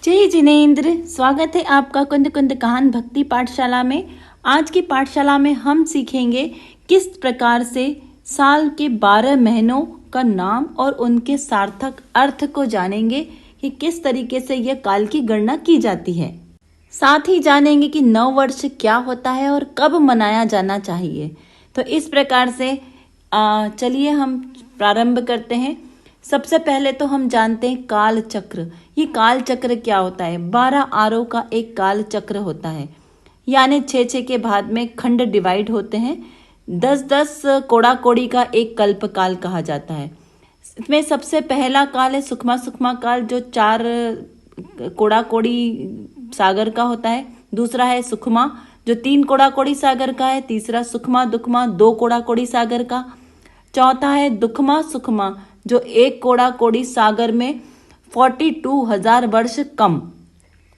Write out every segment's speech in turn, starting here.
जय जिनेन्द्र। स्वागत है आपका कुंद कुंद काहन भक्ति पाठशाला में। आज की पाठशाला में हम सीखेंगे किस प्रकार से साल के 12 महीनों का नाम और उनके सार्थक अर्थ को जानेंगे कि किस तरीके से यह काल की गणना की जाती है। साथ ही जानेंगे कि नव वर्ष क्या होता है और कब मनाया जाना चाहिए। तो इस प्रकार से चलिए हम प्रारंभ करते हैं। सबसे पहले तो हम जानते हैं काल चक्र। ये काल चक्र क्या होता है? 12 आरों का एक काल चक्र होता है, यानी 6-6 के भाग में खंड डिवाइड होते हैं। 10-10 कोड़ा कोड़ी का एक कल्प काल कहा जाता है। इसमें सबसे पहला काल है सुखमा सुखमा काल, जो 4 कोड़ा कोड़ी सागर का होता है। दूसरा है सुखमा, जो 3 कोड़ा कोड़ी सागर का है। तीसरा सुखमा दुखमा, 2 कोड़ा कोड़ी सागर का। चौथा है दुखमा सुखमा, जो 1 कोड़ा कोड़ी सागर में 42,000 वर्ष कम।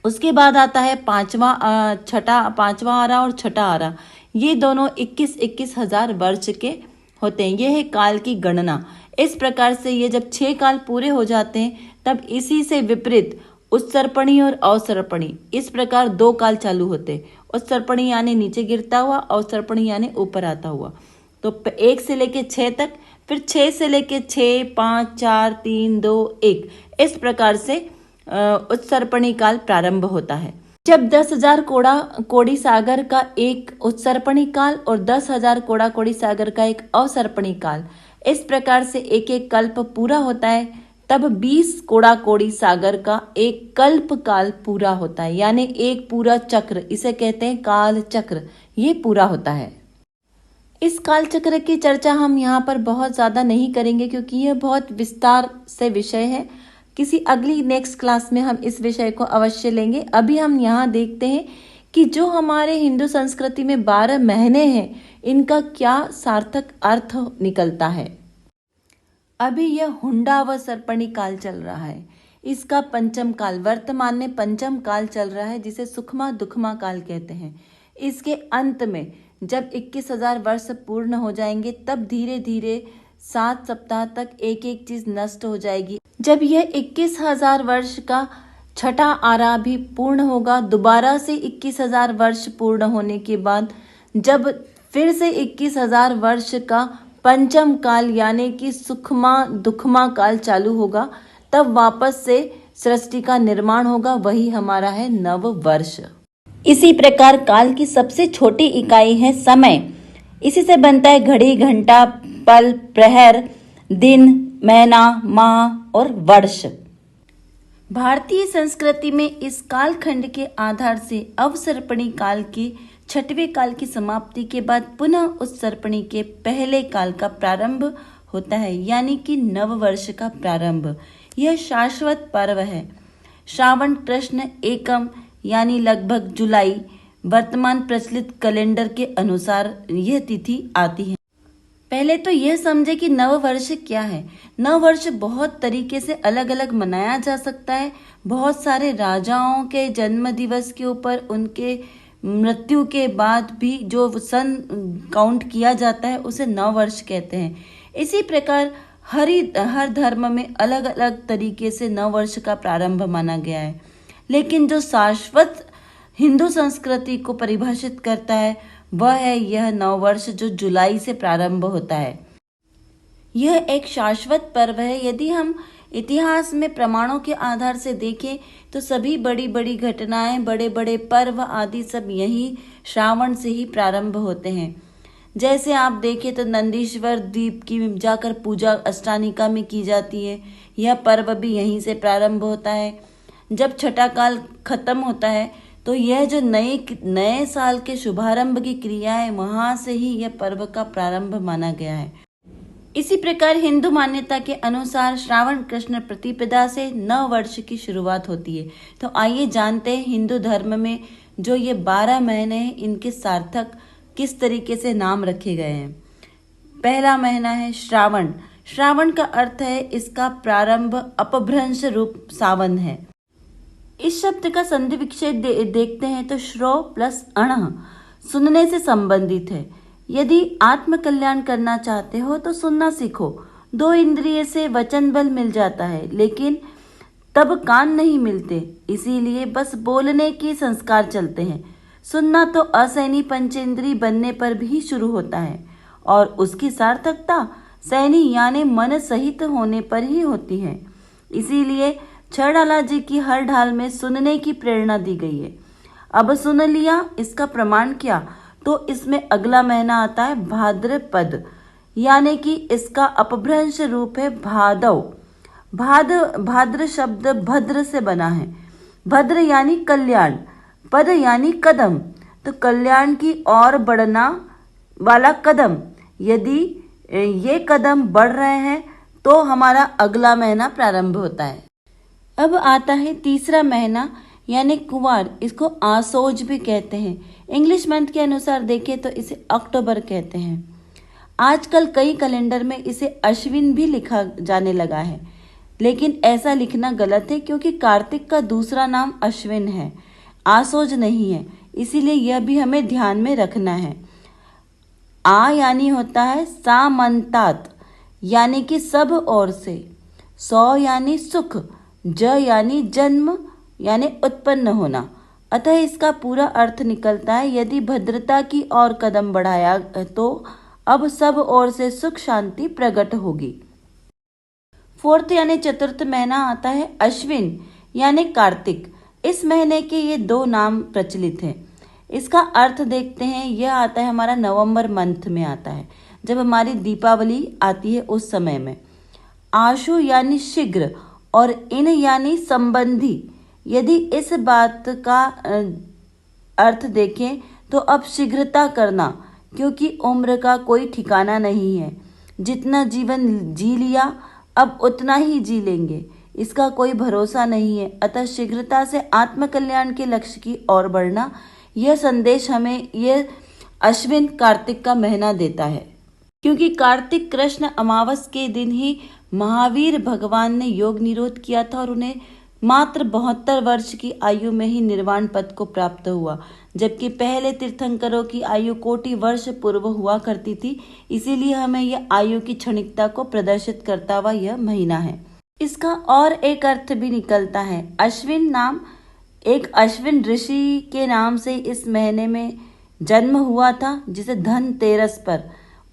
उसके बाद आता है पांचवा आरा और छठा आरा। ये दोनों 21-21 हजार वर्ष के होते हैं। ये है काल की गणना। इस प्रकार से ये जब 6 काल पूरे हो जाते हैं तब इसी से विपरीत उत्सर्पणी और अवसर्पणी, इस प्रकार 2 काल चालू होते हैं। उत्सर्पणी यानी नीचे गिरता हुआ, अवसर्पणी यानी ऊपर आता हुआ। तो 1 से लेके 6 तक, फिर 6 से लेके 6, 5, 4, 3, 2, 1, इस प्रकार से उत्सर्पणी काल प्रारंभ होता है। जब 10,000 कोड़ा कोड़ी सागर का एक उत्सर्पणी काल और 10,000 कोड़ा कोड़ी सागर का एक अवसर्पणी काल, इस प्रकार से एक एक कल्प पूरा होता है, तब 20 कोड़ा कोड़ी सागर का एक कल्प काल पूरा होता है, यानी एक पूरा चक्र, इसे कहते हैं काल चक्र, ये पूरा होता है। इस काल चक्र की चर्चा हम यहाँ पर बहुत ज़्यादा नहीं करेंगे क्योंकि यह बहुत विस्तार से विषय है। किसी अगली नेक्स्ट क्लास में हम इस विषय को अवश्य लेंगे। अभी हम यहाँ देखते हैं कि जो हमारे हिंदू संस्कृति में 12 महीने हैं, इनका क्या सार्थक अर्थ निकलता है। अभी यह हुंडा व सर्पणी काल चल रहा है। इसका पंचम काल, वर्तमान में पंचम काल चल रहा है, जिसे सुखमा दुखमा काल कहते हैं। इसके अंत में जब 21,000 वर्ष पूर्ण हो जाएंगे तब धीरे धीरे 7 सप्ताह तक एक एक चीज नष्ट हो जाएगी। जब यह 21,000 वर्ष का छठा आरा भी पूर्ण होगा, दोबारा से 21,000 वर्ष पूर्ण होने के बाद जब फिर से 21,000 वर्ष का पंचम काल यानी कि सुखमा दुखमा काल चालू होगा, तब वापस से सृष्टि का निर्माण होगा। वही हमारा है नव वर्ष। इसी प्रकार काल की सबसे छोटी इकाई है समय। इसी से बनता है घड़ी, घंटा, पल, प्रहर, दिन, महीना, माह और वर्ष। भारतीय संस्कृति में इस कालखंड के आधार से अवसर्पणी काल के 6वें काल की समाप्ति के बाद पुनः उत्सर्पणी के पहले काल का प्रारंभ होता है, यानी कि नव वर्ष का प्रारंभ। यह शाश्वत पर्व है। श्रावण कृष्ण एकम यानी लगभग जुलाई, वर्तमान प्रचलित कैलेंडर के अनुसार यह तिथि आती है। पहले तो यह समझे कि नव वर्ष क्या है। नव वर्ष बहुत तरीके से अलग अलग मनाया जा सकता है। बहुत सारे राजाओं के जन्म दिवस के ऊपर उनके मृत्यु के बाद भी जो सन काउंट किया जाता है उसे नव वर्ष कहते हैं। इसी प्रकार हर धर्म में अलग अलग तरीके से नव वर्ष का प्रारंभ माना गया है, लेकिन जो शाश्वत हिंदू संस्कृति को परिभाषित करता है वह है यह नव वर्ष, जो जुलाई से प्रारंभ होता है। यह एक शाश्वत पर्व है। यदि हम इतिहास में प्रमाणों के आधार से देखें तो सभी बड़ी बड़ी घटनाएं, बड़े बड़े पर्व आदि सब यही श्रावण से ही प्रारंभ होते हैं। जैसे आप देखें तो नंदीश्वर द्वीप की जाकर पूजा अष्टानिका में की जाती है। यह पर्व भी यहीं से प्रारंभ होता है। जब छठा काल खत्म होता है तो यह जो नए साल के शुभारंभ की क्रिया है, वहां से ही यह पर्व का प्रारंभ माना गया है। इसी प्रकार हिंदू मान्यता के अनुसार श्रावण कृष्ण प्रतिपदा से नव वर्ष की शुरुआत होती है। तो आइए जानते हैं हिंदू धर्म में जो ये 12 महीने हैं, इनके सार्थक किस तरीके से नाम रखे गए हैं। पहला महीना है श्रावण। श्रावण का अर्थ है इसका प्रारंभ अपभ्रंश रूप सावन है। इस शब्द का संधि विच्छेद देखते हैं तो श्रो प्लस अण सुनने से संबंधित है। यदि आत्म कल्याण करना चाहते हो तो सुनना सीखो। 2 इंद्रिय से वचन बल मिल जाता है, लेकिन तब कान नहीं मिलते, इसीलिए बस बोलने के संस्कार चलते हैं। सुनना तो असैनी पंचेंद्री बनने पर भी शुरू होता है और उसकी सार्थकता सैनी यानी मन सहित होने पर ही होती है। इसीलिए छड़ाला जी की हर ढाल में सुनने की प्रेरणा दी गई है। अब सुन लिया, इसका प्रमाण क्या? तो इसमें अगला महीना आता है भाद्रपद, यानी कि इसका अपभ्रंश रूप है भादव। भाद्र शब्द भद्र से बना है। भद्र यानी कल्याण, पद यानी कदम, तो कल्याण की ओर बढ़ना वाला कदम। यदि ये कदम बढ़ रहे हैं तो हमारा अगला महीना प्रारंभ होता है। अब आता है तीसरा महीना यानी कुंवार, इसको आसोज भी कहते हैं। इंग्लिश मंथ के अनुसार देखें तो इसे अक्टूबर कहते हैं। आजकल कई कैलेंडर में इसे अश्विन भी लिखा जाने लगा है, लेकिन ऐसा लिखना गलत है क्योंकि कार्तिक का दूसरा नाम अश्विन है, आसोज नहीं है। इसीलिए यह भी हमें ध्यान में रखना है। आ यानी होता है सामंतात, यानी कि सब ओर से। सौ यानी सुख, ज यानी जन्म यानी उत्पन्न होना। अतः इसका पूरा अर्थ निकलता है यदि भद्रता की ओर कदम बढ़ाया तो अब सब ओर से सुख शांति प्रकट होगी। फोर्थ यानी चतुर्थ महीना आता है अश्विन यानी कार्तिक। इस महीने के ये दो नाम प्रचलित हैं। इसका अर्थ देखते हैं, यह आता है हमारा नवंबर मंथ में आता है, जब हमारी दीपावली आती है उस समय में। आशु यानी शीघ्र और इन यानी संबंधी। यदि इस बात का अर्थ देखें तो अब शीघ्रता करना, क्योंकि उम्र का कोई ठिकाना नहीं है। जितना जीवन जी लिया अब उतना ही जी लेंगे, इसका कोई भरोसा नहीं है। अतः शीघ्रता से आत्मकल्याण के लक्ष्य की ओर बढ़ना, यह संदेश हमें यह अश्विन कार्तिक का महीना देता है। क्योंकि कार्तिक कृष्ण अमावस के दिन ही महावीर भगवान ने योग निरोध किया था और उन्हें मात्र 72 वर्ष की आयु में ही निर्वाण पद को प्राप्त हुआ, जबकि पहले तीर्थंकरों की आयु कोटि वर्ष पूर्व हुआ करती थी। इसीलिए हमें यह आयु की क्षणिकता को प्रदर्शित करता हुआ यह महीना है। इसका और एक अर्थ भी निकलता है। अश्विन नाम एक अश्विन ऋषि के नाम से इस महीने में जन्म हुआ था, जिसे धनतेरस पर,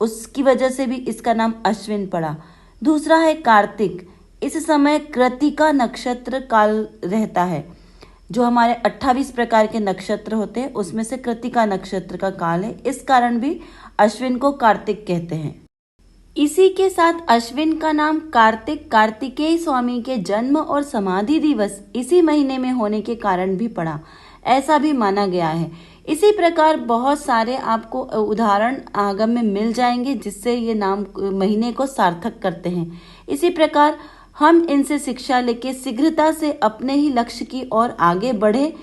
उसकी वजह से भी इसका नाम अश्विन पड़ा। दूसरा है कार्तिक। इस समय कृतिका नक्षत्र काल रहता है। जो हमारे 28 प्रकार के नक्षत्र होते हैं उसमें से कृतिका नक्षत्र का काल है। इस कारण भी अश्विन को कार्तिक कहते हैं। इसी के साथ अश्विन का नाम कार्तिक कार्तिकेय स्वामी के जन्म और समाधि दिवस इसी महीने में होने के कारण भी पड़ा, ऐसा भी माना गया है। इसी प्रकार बहुत सारे आपको उदाहरण आगम में मिल जाएंगे जिससे ये नाम महीने को सार्थक करते हैं। इसी प्रकार हम इनसे शिक्षा लेके शीघ्रता से अपने ही लक्ष्य की ओर आगे बढ़े।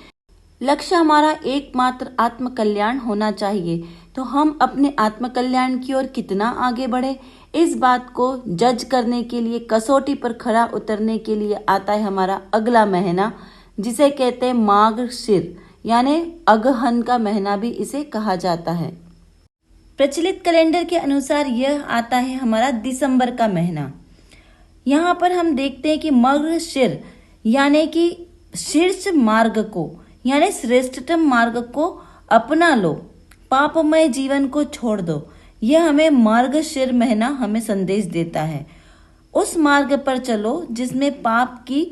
लक्ष्य हमारा एकमात्र आत्मकल्याण होना चाहिए, तो हम अपने आत्मकल्याण की ओर कितना आगे बढ़े, इस बात को जज करने के लिए, कसौटी पर खरा उतरने के लिए आता है हमारा अगला महीना, जिसे कहते हैं मार्गशीर यानी अगहन का महीना भी इसे कहा जाता है। प्रचलित कैलेंडर के अनुसार यह आता है हमारा दिसंबर का महीना। यहाँ पर हम देखते हैं कि मार्गशीर यानी कि शीर्ष मार्ग को यानी श्रेष्ठतम मार्ग को अपना लो, पापमय जीवन को छोड़ दो। यह हमें मार्गशीर महीना हमें संदेश देता है। उस मार्ग पर चलो जिसमें पाप की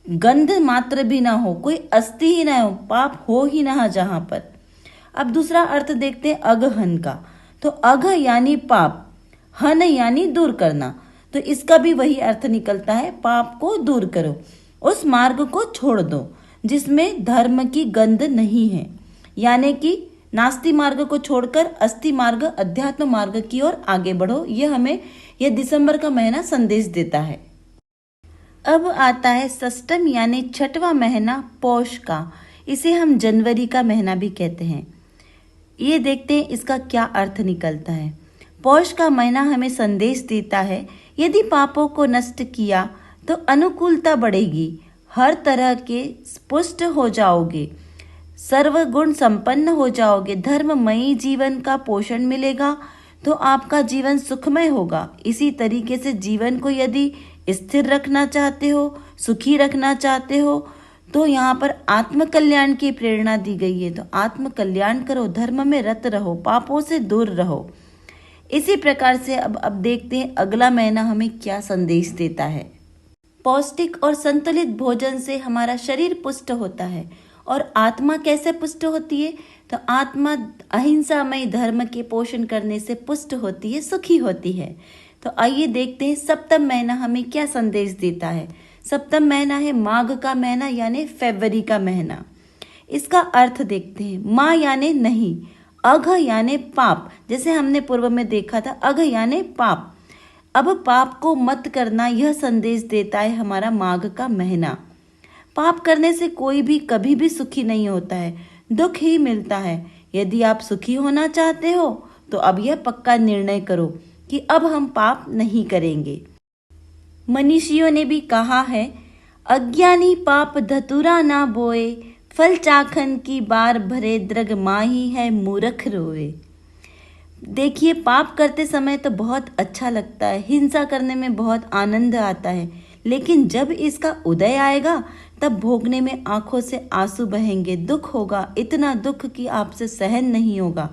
गंध मात्र भी ना हो, कोई अस्थि ही ना हो, पाप हो ही ना जहां पर। अब दूसरा अर्थ देखते हैं अगहन का। तो अघ यानी पाप, हन यानी दूर करना, तो इसका भी वही अर्थ निकलता है, पाप को दूर करो, उस मार्ग को छोड़ दो जिसमें धर्म की गंध नहीं है। यानी कि नास्ति मार्ग को छोड़कर अस्थि मार्ग, अध्यात्म मार्ग की ओर आगे बढ़ो। यह हमें यह दिसंबर का महीना संदेश देता है। अब आता है षष्ठम यानी छठवां महीना पौष का। इसे हम जनवरी का महीना भी कहते हैं। ये देखते हैं इसका क्या अर्थ निकलता है। पौष का महीना हमें संदेश देता है, यदि पापों को नष्ट किया तो अनुकूलता बढ़ेगी, हर तरह के पुष्ट हो जाओगे, सर्वगुण संपन्न हो जाओगे, धर्ममयी जीवन का पोषण मिलेगा, तो आपका जीवन सुखमय होगा। इसी तरीके से जीवन को यदि स्थिर रखना चाहते हो, सुखी रखना चाहते हो, तो यहाँ पर आत्म कल्याण की प्रेरणा दी गई है। तो आत्म कल्याण करो, धर्म में रत रहो, पापों से दूर रहो। इसी प्रकार से अब देखते हैं अगला महीना हमें क्या संदेश देता है। पौष्टिक और संतुलित भोजन से हमारा शरीर पुष्ट होता है और आत्मा कैसे पुष्ट होती है? तो आत्मा अहिंसामय धर्म के पोषण करने से पुष्ट होती है, सुखी होती है। तो आइए देखते हैं सप्तम महीना हमें क्या संदेश देता है। सप्तम महीना है माघ का महीना यानी फरवरी का महीना। इसका अर्थ देखते हैं। माँ यानी नहीं, अघ यानी पाप, जैसे हमने पूर्व में देखा था, अघ यानी पाप। अब पाप को मत करना, यह संदेश देता है हमारा माघ का महीना। पाप करने से कोई भी कभी भी सुखी नहीं होता है, दुख ही मिलता है। यदि आप सुखी होना चाहते हो तो अब यह पक्का निर्णय करो कि अब हम पाप नहीं करेंगे। मनीषियों ने भी कहा है, अज्ञानी पाप धतुरा ना बोए, फल चाखन की बार भरे, द्रग माही है मूर्ख रोए। देखिए, पाप करते समय तो बहुत अच्छा लगता है, हिंसा करने में बहुत आनंद आता है, लेकिन जब इसका उदय आएगा तब भोगने में आंखों से आंसू बहेंगे, दुख होगा, इतना दुख कि आपसे सहन नहीं होगा।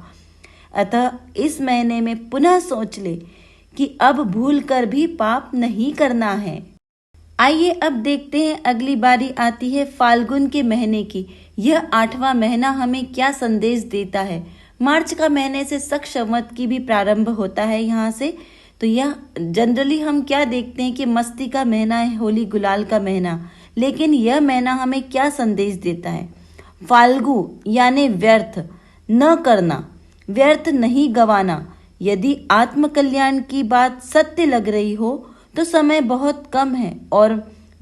अतः इस महीने में पुनः सोच ले कि अब भूल कर भी पाप नहीं करना है। आइए अब देखते हैं अगली बारी आती है फाल्गुन के महीने की। यह 8वां महीना हमें क्या संदेश देता है। मार्च का महीने से शक संवत की भी प्रारंभ होता है यहाँ से। तो यह जनरली हम क्या देखते हैं कि मस्ती का महीना है, होली गुलाल का महीना, लेकिन यह महीना हमें क्या संदेश देता है। फाल्गु यानी व्यर्थ न करना, व्यर्थ नहीं गवाना। यदि आत्मकल्याण की बात सत्य लग रही हो तो समय बहुत कम है और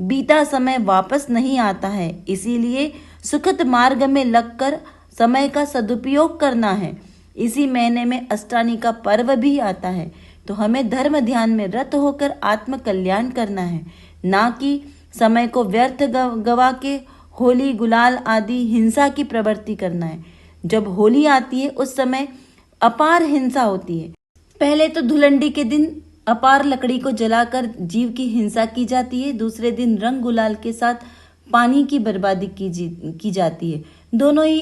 बीता समय वापस नहीं आता है, इसीलिए सुखद मार्ग में लगकर समय का सदुपयोग करना है। इसी महीने में अष्टानी का पर्व भी आता है, तो हमें धर्म ध्यान में रत होकर आत्म कल्याण करना है, ना कि समय को व्यर्थ गवा के होली गुलाल आदि हिंसा की प्रवृत्ति करना है। जब होली आती है उस समय अपार हिंसा होती है। पहले तो धुलंडी के दिन अपार लकड़ी को जलाकर जीव की हिंसा की जाती है, दूसरे दिन रंग गुलाल के साथ पानी की बर्बादी की जाती है। दोनों ही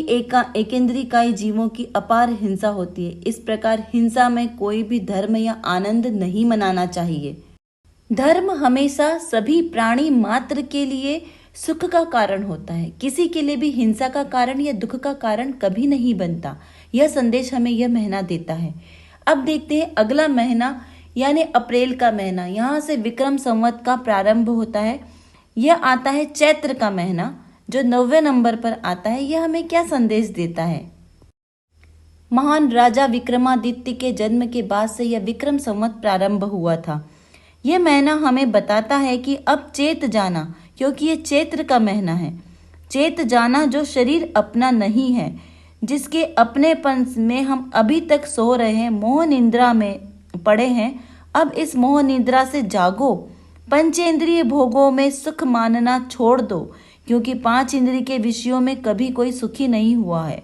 एकेंद्रीय जीवों की अपार हिंसा होती है। इस प्रकार हिंसा में कोई भी धर्म या आनंद नहीं मनाना चाहिए। धर्म हमेशा सभी प्राणी मात्र के लिए सुख का कारण होता है, किसी के लिए भी हिंसा का कारण या दुख का कारण कभी नहीं बनता। यह संदेश हमें यह महीना देता है। अब देखते हैं अगला महीना यानी अप्रैल का महीना। यहाँ से विक्रम संवत का प्रारंभ होता है। यह आता है चैत्र का महीना जो 9वें नंबर पर आता है। यह हमें क्या संदेश देता है। महान राजा विक्रमादित्य के जन्म के बाद से यह विक्रम संवत प्रारंभ हुआ था। यह महीना हमें बताता है कि अब चेत जाना, क्योंकि यह चैत्र का महीना है। चेत जाना जो शरीर अपना नहीं है, जिसके अपनेपन में हम अभी तक सो रहे हैं, मोह निद्रा में पड़े हैं, अब इस मोह निद्रा से जागो। पंचेंद्रिय भोगों में सुख मानना छोड़ दो, क्योंकि 5 इंद्रिय के विषयों में कभी कोई सुखी नहीं हुआ है।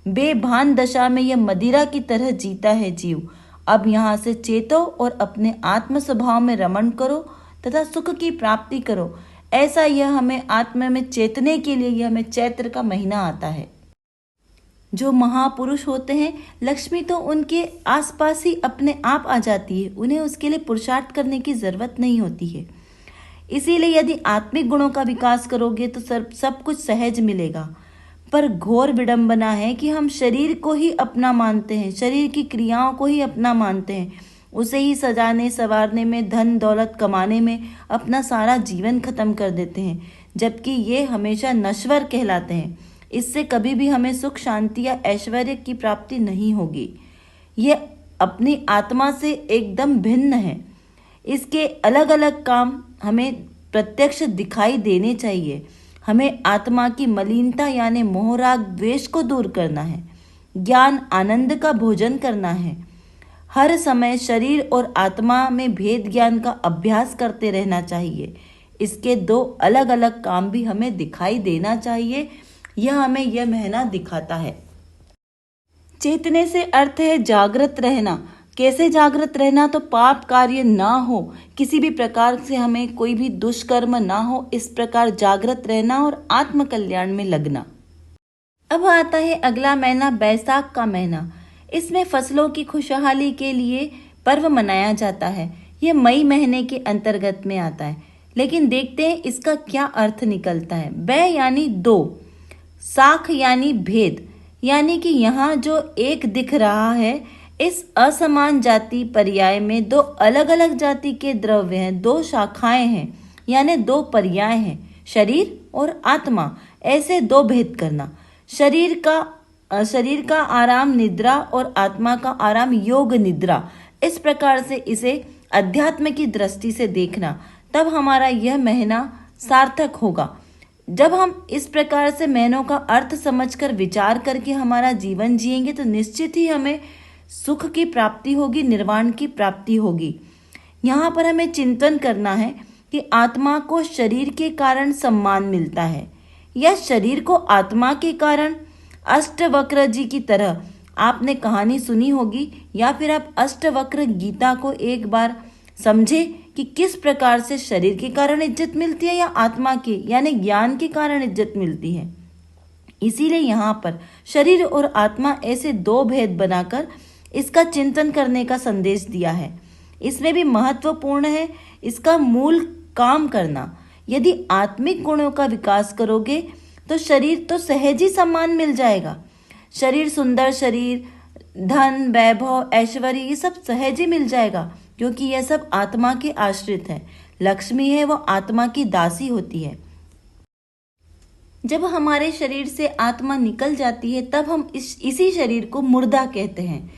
बेभान दशा में यह मदिरा की तरह जीता है जीव। अब यहाँ से चेतो और अपने आत्म स्वभाव में रमण करो तथा सुख की प्राप्ति करो। ऐसा यह हमें आत्मा में चेतने के लिए यह हमें चैत्र का महीना आता है। जो महापुरुष होते हैं, लक्ष्मी तो उनके आसपास ही अपने आप आ जाती है, उन्हें उसके लिए पुरुषार्थ करने की जरूरत नहीं होती है। इसीलिए यदि आत्मिक गुणों का विकास करोगे तो सब कुछ सहज मिलेगा। पर घोर विडंबना है कि हम शरीर को ही अपना मानते हैं, शरीर की क्रियाओं को ही अपना मानते हैं, उसे ही सजाने संवारने में, धन दौलत कमाने में अपना सारा जीवन खत्म कर देते हैं, जबकि ये हमेशा नश्वर कहलाते हैं। इससे कभी भी हमें सुख शांति या ऐश्वर्य की प्राप्ति नहीं होगी। ये अपनी आत्मा से एकदम भिन्न है। इसके अलग अलग काम हमें प्रत्यक्ष दिखाई देने चाहिए। हमें आत्मा की मलिनता यानी मोह राग द्वेष को दूर करना है, ज्ञान आनंद का भोजन करना है। हर समय शरीर और आत्मा में भेद ज्ञान का अभ्यास करते रहना चाहिए। इसके 2 अलग अलग काम भी हमें दिखाई देना चाहिए। यह हमें यह महीना दिखाता है। चेतने से अर्थ है जागृत रहना, कैसे जागृत रहना? तो पाप कार्य ना हो, किसी भी प्रकार से हमें कोई भी दुष्कर्म ना हो, इस प्रकार जागृत रहना और आत्म कल्याण में लगना। अब आता है अगला महीना, बैसाख का महीना। इसमें फसलों की खुशहाली के लिए पर्व मनाया जाता है। यह मई महीने के अंतर्गत में आता है, लेकिन देखते हैं इसका क्या अर्थ निकलता है। बै यानी दो, साख यानी भेद, यानी कि यहाँ जो एक दिख रहा है, इस असमान जाति पर्याय में दो अलग अलग जाति के द्रव्य हैं, दो शाखाएं हैं, यानी दो पर्याय हैं, शरीर और आत्मा। ऐसे दो भेद करना। शरीर का आराम निद्रा और आत्मा का आराम योग निद्रा, इस प्रकार से इसे अध्यात्म की दृष्टि से देखना, तब हमारा यह महीना सार्थक होगा। जब हम इस प्रकार से महीनों का अर्थ समझकर विचार करके हमारा जीवन जिएंगे तो निश्चित ही हमें सुख की प्राप्ति होगी, निर्वाण की प्राप्ति होगी। यहाँ पर हमें चिंतन करना है कि आत्मा को शरीर के कारण सम्मान मिलता है या शरीर को आत्मा के कारण। अष्टवक्र जी की तरह आपने कहानी सुनी होगी या फिर आप अष्टवक्र गीता को एक बार समझे कि किस प्रकार से शरीर के कारण इज्जत मिलती है या आत्मा के यानी ज्ञान के कारण इज्जत मिलती है। इसीलिए यहाँ पर शरीर और आत्मा ऐसे दो भेद बनाकर इसका चिंतन करने का संदेश दिया है। इसमें भी महत्वपूर्ण है इसका मूल काम करना। यदि आत्मिक गुणों का विकास करोगे तो शरीर तो सहज ही सम्मान मिल जाएगा। शरीर, सुंदर शरीर, धन, वैभव, ऐश्वर्य, ये सब सहज ही मिल जाएगा, क्योंकि यह सब आत्मा के आश्रित है। लक्ष्मी है वो आत्मा की दासी होती है। जब हमारे शरीर से आत्मा निकल जाती है तब हम इसी शरीर को मुर्दा कहते हैं,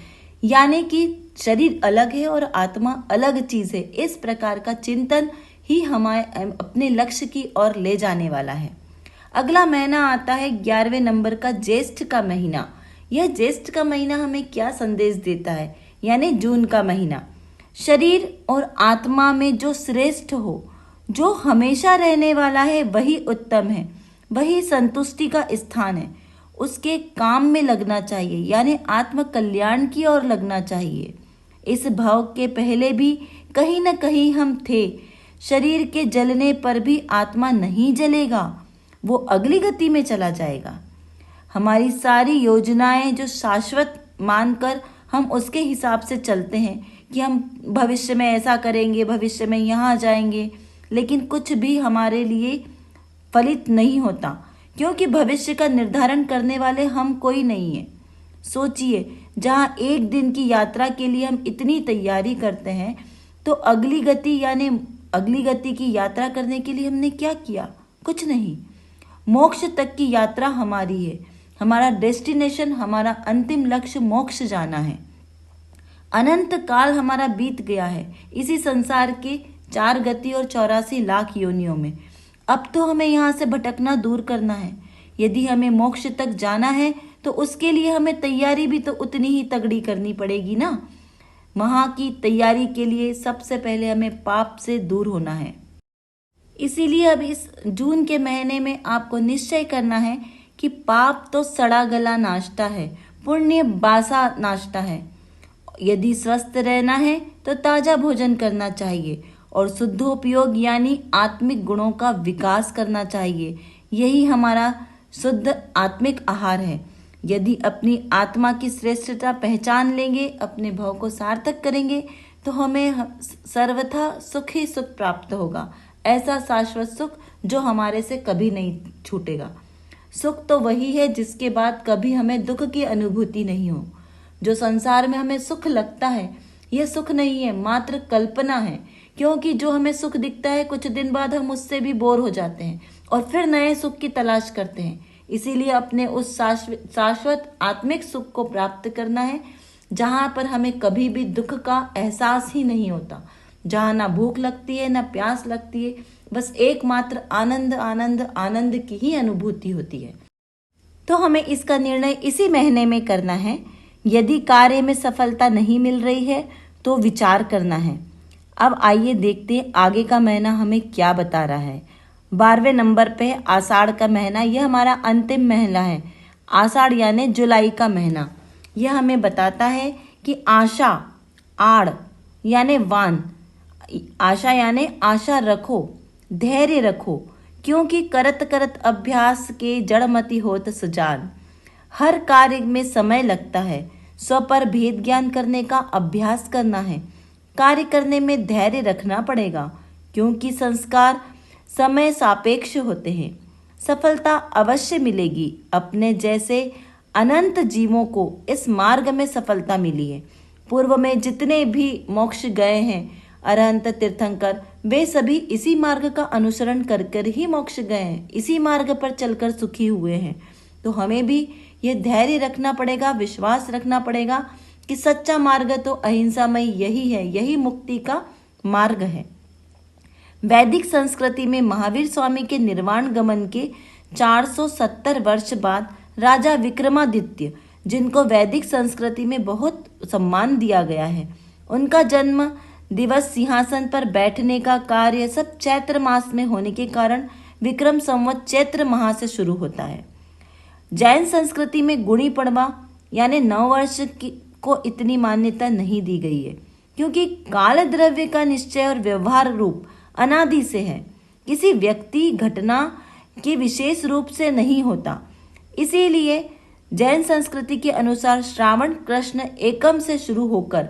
यानी कि शरीर अलग है और आत्मा अलग चीज है। इस प्रकार का चिंतन ही हमारे अपने लक्ष्य की ओर ले जाने वाला है। अगला महीना आता है 11वें नंबर का, ज्येष्ठ का महीना। यह ज्येष्ठ का महीना हमें क्या संदेश देता है? यानी जून का महीना। शरीर और आत्मा में जो श्रेष्ठ हो, जो हमेशा रहने वाला है, वही उत्तम है, वही संतुष्टि का स्थान है। उसके काम में लगना चाहिए, यानी आत्म कल्याण की ओर लगना चाहिए। इस भाव के पहले भी कहीं न कहीं हम थे। शरीर के जलने पर भी आत्मा नहीं जलेगा, वो अगली गति में चला जाएगा। हमारी सारी योजनाएं जो शाश्वत मानकर हम उसके हिसाब से चलते हैं कि हम भविष्य में ऐसा करेंगे, भविष्य में यहाँ जाएंगे, लेकिन कुछ भी हमारे लिए फलित नहीं होता, क्योंकि भविष्य का निर्धारण करने वाले हम कोई नहीं है। सोचिए, जहाँ एक दिन की यात्रा के लिए हम इतनी तैयारी करते हैं, तो अगली गति की यात्रा करने के लिए हमने क्या किया? कुछ नहीं। मोक्ष तक की यात्रा हमारी है। हमारा डेस्टिनेशन, हमारा अंतिम लक्ष्य मोक्ष जाना है। अनंत काल हमारा बीत गया है इसी संसार के 4 गति और 84 लाख योनियों में। अब तो हमें यहाँ से भटकना दूर करना है। यदि हमें मोक्ष तक जाना है तो उसके लिए हमें तैयारी भी तो उतनी ही तगड़ी करनी पड़ेगी ना। वहाँ की तैयारी के लिए सबसे पहले हमें पाप से दूर होना है। इसीलिए अब इस जून के महीने में आपको निश्चय करना है कि पाप तो सड़ा गला नाश्ता है, पुण्य बासा नाश्ता है। यदि स्वस्थ रहना है तो ताजा भोजन करना चाहिए और शुद्धोपयोग यानी आत्मिक गुणों का विकास करना चाहिए। यही हमारा शुद्ध आत्मिक आहार है। यदि अपनी आत्मा की श्रेष्ठता पहचान लेंगे, अपने भाव को सार्थक करेंगे, तो हमें सर्वथा सुख ही सुख प्राप्त होगा। ऐसा शाश्वत सुख जो हमारे से कभी नहीं छूटेगा। सुख तो वही है जिसके बाद कभी हमें दुख की अनुभूति नहीं हो। जो संसार में हमें सुख लगता है, यह सुख नहीं है, मात्र कल्पना है। क्योंकि जो हमें सुख दिखता है, कुछ दिन बाद हम उससे भी बोर हो जाते हैं और फिर नए सुख की तलाश करते हैं। इसीलिए अपने उस शाश्वत आत्मिक सुख को प्राप्त करना है, जहाँ पर हमें कभी भी दुख का एहसास ही नहीं होता, जहाँ ना भूख लगती है ना प्यास लगती है, बस एकमात्र आनंद आनंद आनंद की ही अनुभूति होती है। तो हमें इसका निर्णय इसी महीने में करना है। यदि कार्य में सफलता नहीं मिल रही है तो विचार करना है। अब आइए देखते हैं आगे का महीना हमें क्या बता रहा है। 12वें नंबर पे आषाढ़ का महीना, यह हमारा अंतिम महीना है। आषाढ़ यानी जुलाई का महीना। यह हमें बताता है कि आशा आड़ यानी वान, आशा यानी आशा रखो, धैर्य रखो, क्योंकि करत करत अभ्यास के जड़मति होत सुजान। हर कार्य में समय लगता है, स्व पर भेद ज्ञान करने का अभ्यास करना है। कार्य करने में धैर्य रखना पड़ेगा, क्योंकि संस्कार समय सापेक्ष होते हैं। सफलता अवश्य मिलेगी। अपने जैसे अनंत जीवों को इस मार्ग में सफलता मिली है। पूर्व में जितने भी मोक्ष गए हैं अरहंत तीर्थंकर, वे सभी इसी मार्ग का अनुसरण कर कर ही मोक्ष गए हैं, इसी मार्ग पर चलकर सुखी हुए हैं। तो हमें भी ये धैर्य रखना पड़ेगा, विश्वास रखना पड़ेगा कि सच्चा मार्ग तो अहिंसामय यही है, यही मुक्ति का मार्ग है। वैदिक संस्कृति में महावीर स्वामी के निर्वाण गमन के 470 वर्ष बाद राजा विक्रमादित्य, जिनको वैदिक संस्कृति में बहुत सम्मान दिया गया है, उनका जन्म दिवस सिंहासन पर बैठने का कार्य सब चैत्र मास में होने के कारण विक्रम संवत चैत्र माह से शुरू होता है। जैन संस्कृति में गुड़ी पड़वा यानी नववर्ष को इतनी मान्यता नहीं दी गई है, क्योंकि काल द्रव्य का निश्चय और व्यवहार रूप अनादि से है, किसी व्यक्ति घटना के विशेष रूप से नहीं होता। इसीलिए जैन संस्कृति के अनुसार श्रावण कृष्ण एकम से शुरू होकर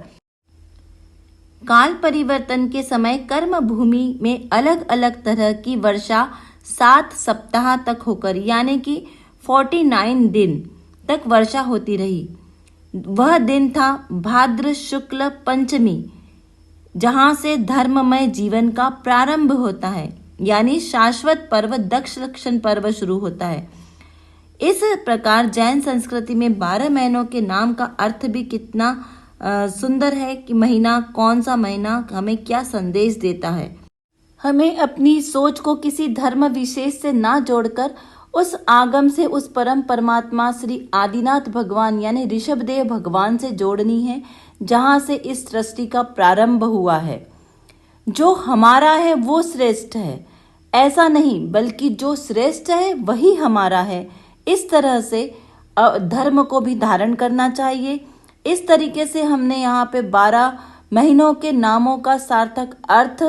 काल परिवर्तन के समय कर्म भूमि में अलग अलग तरह की वर्षा 7 सप्ताह तक होकर यानी कि 49 दिन तक वर्षा होती रही। वह दिन था भाद्र शुक्ल पंचमी, जहां से धर्ममय जीवन का प्रारंभ होता है, यानी शाश्वत पर्व दक्ष लक्षण पर्व शुरू होता है। इस प्रकार जैन संस्कृति में 12 महीनों के नाम का अर्थ भी कितना सुंदर है कि महीना, कौन सा महीना हमें क्या संदेश देता है। हमें अपनी सोच को किसी धर्म विशेष से ना जोड़कर उस आगम से, उस परम परमात्मा श्री आदिनाथ भगवान यानी ऋषभदेव भगवान से जोड़नी है, जहां से इस सृष्टि का प्रारंभ हुआ है। जो हमारा है वो श्रेष्ठ है, ऐसा नहीं, बल्कि जो श्रेष्ठ है वही हमारा है। इस तरह से धर्म को भी धारण करना चाहिए। इस तरीके से हमने यहाँ पे 12 महीनों के नामों का सार्थक अर्थ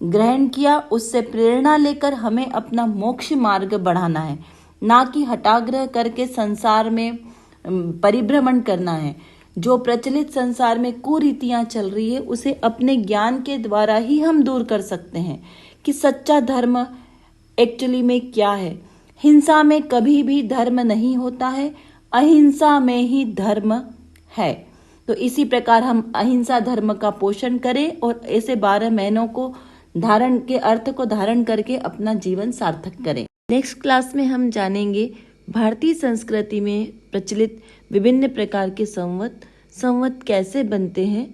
ग्रहण किया। उससे प्रेरणा लेकर हमें अपना मोक्ष मार्ग बढ़ाना है, ना कि हठाग्रह करके संसार में परिभ्रमण करना है। जो प्रचलित संसार में कुरीतियां चल रही है, उसे अपने ज्ञान के द्वारा ही हम दूर कर सकते हैं कि सच्चा धर्म एक्चुअली में क्या है। हिंसा में कभी भी धर्म नहीं होता है, अहिंसा में ही धर्म है। तो इसी प्रकार हम अहिंसा धर्म का पोषण करें और ऐसे 12 महीनों को धारण के अर्थ को धारण करके अपना जीवन सार्थक करें। नेक्स्ट क्लास में हम जानेंगे भारतीय संस्कृति में प्रचलित विभिन्न प्रकार के संवत कैसे बनते हैं।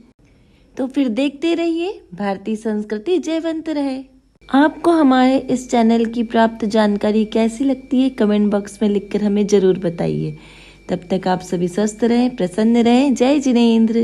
तो फिर देखते रहिए। भारतीय संस्कृति जयवंत रहे। आपको हमारे इस चैनल की प्राप्त जानकारी कैसी लगती है, कमेंट बॉक्स में लिखकर हमें जरूर बताइए। तब तक आप सभी स्वस्थ रहें, प्रसन्न रहें। जय जिनेंद्र।